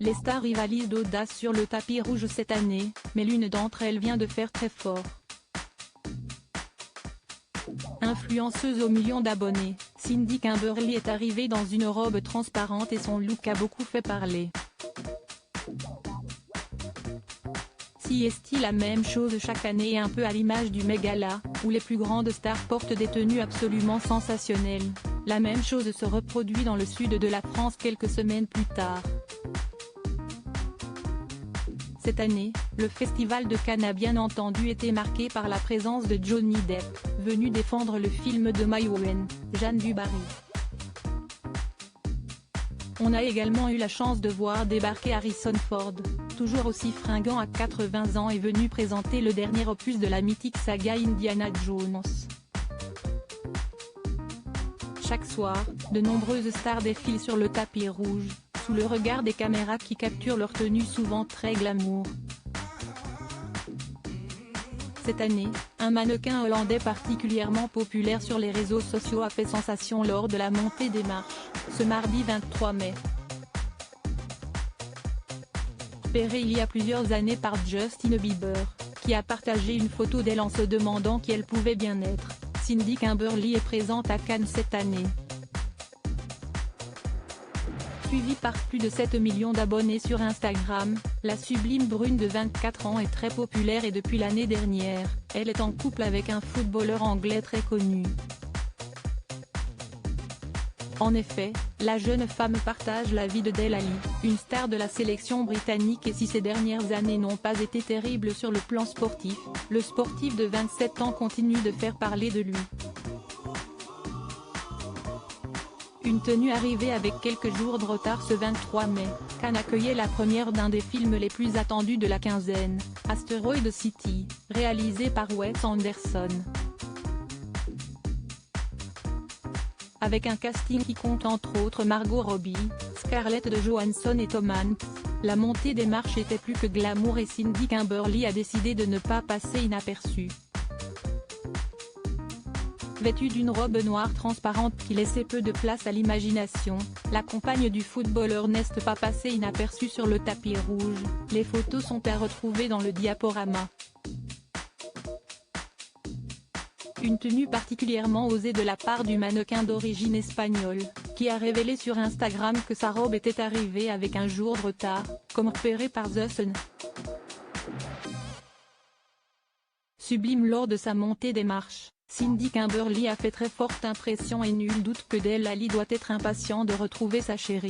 Les stars rivalisent d'audace sur le tapis rouge cette année, mais l'une d'entre elles vient de faire très fort. Influenceuse aux millions d'abonnés, Cindy Kimberly est arrivée dans une robe transparente et son look a beaucoup fait parler. Si est-il la même chose chaque année et un peu à l'image du Met Gala, où les plus grandes stars portent des tenues absolument sensationnelles, la même chose se reproduit dans le sud de la France quelques semaines plus tard. Cette année, le festival de Cannes a bien entendu été marqué par la présence de Johnny Depp, venu défendre le film de Ma Wen, Jeanne du Barry. On a également eu la chance de voir débarquer Harrison Ford, toujours aussi fringant à 80 ans et venu présenter le dernier opus de la mythique saga Indiana Jones. Chaque soir, de nombreuses stars défilent sur le tapis rouge, sous le regard des caméras qui capturent leur tenue souvent très glamour. Cette année, un mannequin hollandais particulièrement populaire sur les réseaux sociaux a fait sensation lors de la montée des marches, ce mardi 23 mai. Repérée il y a plusieurs années par Justin Bieber, qui a partagé une photo d'elle en se demandant qui elle pouvait bien être, Cindy Kimberly est présente à Cannes cette année. Suivie par plus de 7 millions d'abonnés sur Instagram, la sublime brune de 24 ans est très populaire et depuis l'année dernière, elle est en couple avec un footballeur anglais très connu. En effet, la jeune femme partage la vie de Dele Alli, une star de la sélection britannique et si ces dernières années n'ont pas été terribles sur le plan sportif, le sportif de 27 ans continue de faire parler de lui. Une tenue arrivée avec quelques jours de retard ce 23 mai, Cannes accueillait la première d'un des films les plus attendus de la quinzaine, Asteroid City, réalisé par Wes Anderson. Avec un casting qui compte entre autres Margot Robbie, Scarlett Johansson et Tom Hanks, la montée des marches était plus que glamour et Cindy Kimberly a décidé de ne pas passer inaperçue. Vêtue d'une robe noire transparente qui laissait peu de place à l'imagination, la compagne du footballeur n'est pas passée inaperçue sur le tapis rouge, les photos sont à retrouver dans le diaporama. Une tenue particulièrement osée de la part du mannequin d'origine espagnole, qui a révélé sur Instagram que sa robe était arrivée avec un jour de retard, comme repéré par The Sun. Sublime lors de sa montée des marches, Cindy Kimberly a fait très forte impression et nul doute que Dele Alli doit être impatient de retrouver sa chérie.